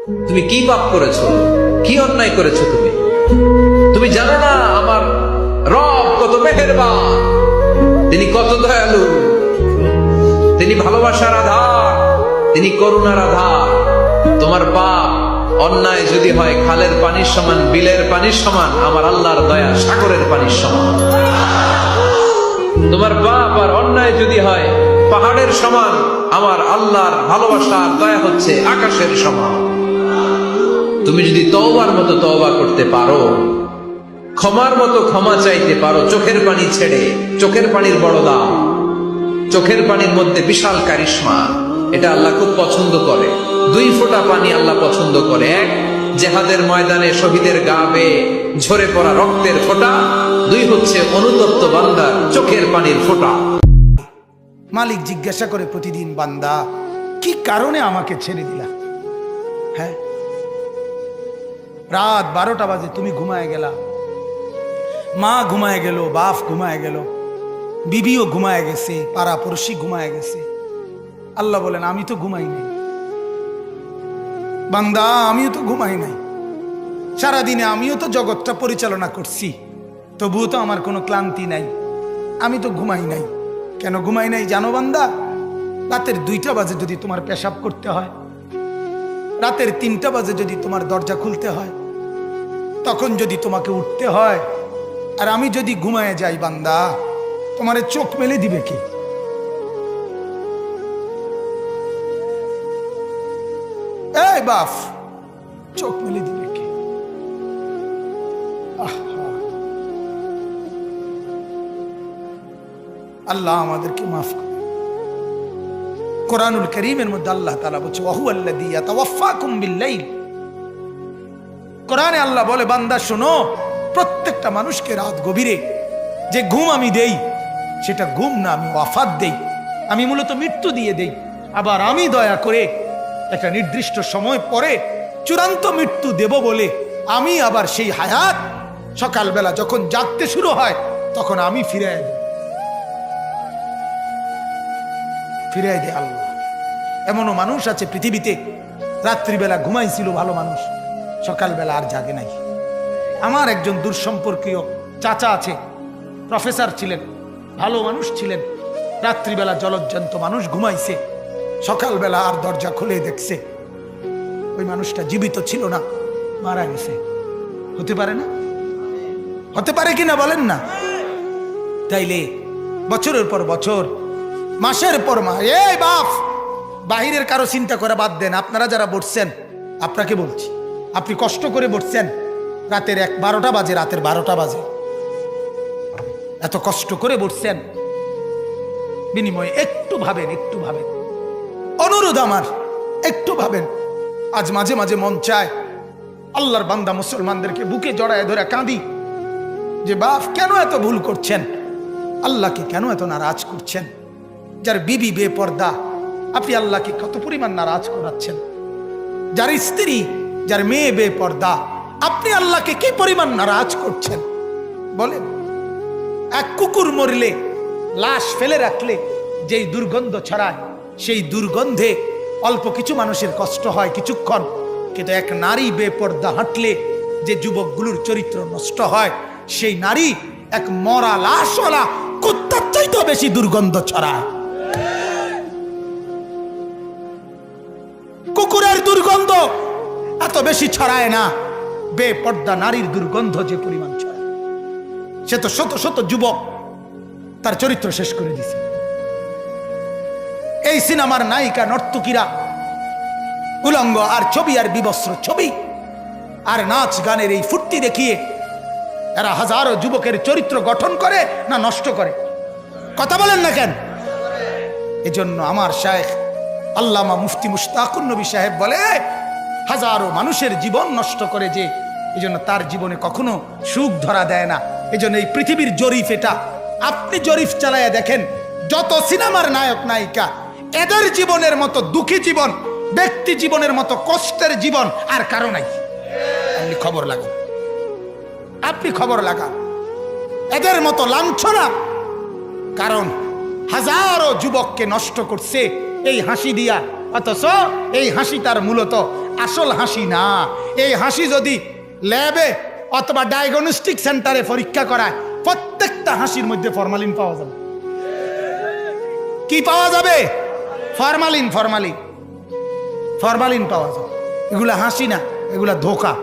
তুমি কি পাপ করেছো, কি অন্যায় করেছো? তুমি জানো না আমার রব কত মেহেরবান, তিনি কত দয়ালু, তিনি ভালোবাসার আধার, তিনি করুণার আধার। তোমার পাপ অন্যায় যদি হয় খালের পানির সমান, বিলের পানির সমান, আমার আল্লাহর দয়া সাগরের পানির সমান। তোমার পাপ আর অন্যায় যদি হয় পাহাড়ের সমান, আমার আল্লাহর ভালোবাসা আর দয়া হচ্ছে আকাশের সমান। তুমি যদি তওবার মতো তওবা করতে পারো, ক্ষমার মতো ক্ষমা চাইতে পারো, চোখের পানি ছেড়ে, চোখের পানির বড় দাম, চোখের পানির মধ্যে বিশাল কারিশমা, এটা আল্লাহ খুব পছন্দ করে। 2 ফোঁটা পানি আল্লাহ পছন্দ করে। এক, জেহাদের ময়দানে শহীদের গা বেয়ে ঝরে পড়া রক্তের ফোঁটা। 2 হচ্ছে অনুতপ্ত বান্দার চোখের পানির ফোঁটা। মালিক জিজ্ঞাসা করে প্রতিদিন, বান্দা কি কারণে আমাকে ছেড়ে দিলা? হ্যাঁ, রাত 12টা বাজে তুমি ঘুমায় গেলা, মা ঘুমায় গেল, বাপ ঘুমায় গেল, বিবিও ঘুমায় গেছে, পাড়া পড়শি ঘুমায় গেছে। আল্লাহ বলেন আমি তো ঘুমাই নাই। বান্দা আমিও তো ঘুমাই নাই, সারাদিনে আমিও তো জগৎটা পরিচালনা করছি, তবুও তো আমার কোনো ক্লান্তি নাই, আমি তো ঘুমাই নাই। কেন ঘুমাই নাই জানো বান্দা? রাতের 2টা বাজে যদি তোমার পেশাব করতে হয়, রাতের 3টা বাজে যদি তোমার দরজা খুলতে হয়, তখন যদি তোমাকে উঠতে হয়, আর আমি যদি ঘুমায় যাই বান্দা, তোমারে চোখ মেলে দিবে কি? এই বাপ, চোখ মেলে দিবে কি? আল্লাহ আমাদেরকে মাফ করে। কোরআনুল কারীমের মধ্যে আল্লাহ তাআলা বলছে ওয়াহুয়াল্লাযী ইয়াতাওয়াফাকুম বিল-লাইল। কোরআনে আল্লাহ বলে, বান্দা শোনো, প্রত্যেকটা মানুষকে রাত গভীরে যে ঘুম আমি দেই, সেটা ঘুম না, আমি ওয়াফাত দেই, আমি মূলত মৃত্যু দিয়ে দেই। আবার আমি দয়া করে একটা নির্দিষ্ট সময় পরে চূড়ান্ত মৃত্যু দেব বলে আমি আবার সেই হায়াত সকালবেলা যখন জাগতে শুরু হয় তখন আমি ফিরিয়ে দিই, ফিরিয়ে দেয় আল্লাহ। এমনও মানুষ আছে পৃথিবীতে, রাত্রিবেলা ঘুমাইছিল ভালো মানুষ, সকালবেলা আর জাগে নাই। আমার একজন দূরসম্পর্কীয় চাচা আছে, প্রফেসর ছিলেন, ভালো মানুষ ছিলেন, রাত্রিবেলা জলজ্জান্ত মানুষ ঘুমাইছে, সকালবেলা আর দরজা খুলে দেখছে ওই মানুষটা জীবিত ছিল না, মারা গেছে। হতে পারে না? হতে পারে কিনা বলেন না? তাইলে বছরের পর বছর, মাসের পর মাস, এই বাপ, বাহিরের কারো চিন্তা করে বাদ দেন। আপনারা যারা বসছেন, আপনাকে বলছি, আপনি কষ্ট করে বসছেন, রাতের 12টা বাজে, রাতের 12টা বাজে, এত কষ্ট করে বসছেন, বিনিময়ে একটু ভাবেন, একটু ভাবেন, অনুরোধ আমার, একটু ভাবেন। আজ মাঝে মাঝে মন চায় আল্লাহর বান্দা মুসলমানদেরকে বুকে জড়ায় ধরে কাঁদি যে বাপ কেন এত ভুল করছেন, আল্লাহকে কেন এত নারাজ করছেন? যার বিবি বেপর্দা, আপনি আল্লাহকে কত পরিমাণ নারাজ করাচ্ছেন। যার স্ত্রী, যার মেয়ে বেপর্দা, আপনি আল্লাহকে কি পরিমাণ নারাজ করছেন বলেন? এক কুকুর মরলে, লাশ ফেলে রাখলে যেই দুর্গন্ধ ছড়ায়, সেই দুর্গন্ধে অল্প কিছু মানুষের কষ্ট হয় কিছুক্ষণ, কিন্তু এক নারী বেপর্দা হাঁটলে যে যুবকগুলোর চরিত্র নষ্ট হয়, সেই নারী এক মরা লাশওয়ালা কুত্তার চাইতেও বেশি দুর্গন্ধ ছড়ায়। কুকুরের দুর্গন্ধ এত বেশি ছড়ায় না, বেপর্দা নারীর দুর্গন্ধ যে পরিমাণ ছড়ায়। সে তো শত শত যুবক তার চরিত্র শেষ করে দিছে। এই সিনেমার নায়িকা নর্তকীরা উলঙ্গ আর ছবি আর বিবস্ত্র ছবি আর নাচ গানের এই ফুর্তি দেখিয়ে এরা হাজারো যুবকের চরিত্র গঠন করে না নষ্ট করে? কথা বলেন না কেন? এজন্য আমার শায়েখ আল্লামা মুফতি মুশতাকুন নবী সাহেব বলে, হাজারো মানুষের জীবন নষ্ট করে যে, এজন্য তার জীবনে কখনো সুখ ধরা দেয় না। এজন্য এই পৃথিবীর জরিফ এটা, আপনি জরিফ চালায়া দেখেন, যত সিনেমার নায়ক নায়িকা, এদের জীবনের মতো দুঃখী জীবন, ব্যক্তি জীবনের মতো কষ্টের জীবন আর কারো নাই। আপনি খবর লাগান, আপনি খবর লাগান, এদের মতো লাঞ্ছনা। কারণ হাজারো যুবককে নষ্ট করছে এই হাসি দিয়া, অথচ এই হাসি তার মূলত আসল হাসি না। এই হাসি যদি ল্যাবে অথবা ডায়াগনস্টিক সেন্টারে পরীক্ষা করায়, প্রত্যেকটা হাসির মধ্যে ফরমালিন পাওয়া যাবে। কি পাওয়া যাবে? ফরমালিন, ফরমালিন, ফরমালিন পাওয়া যাবে। এগুলা হাসি না, এগুলা ধোঁকা।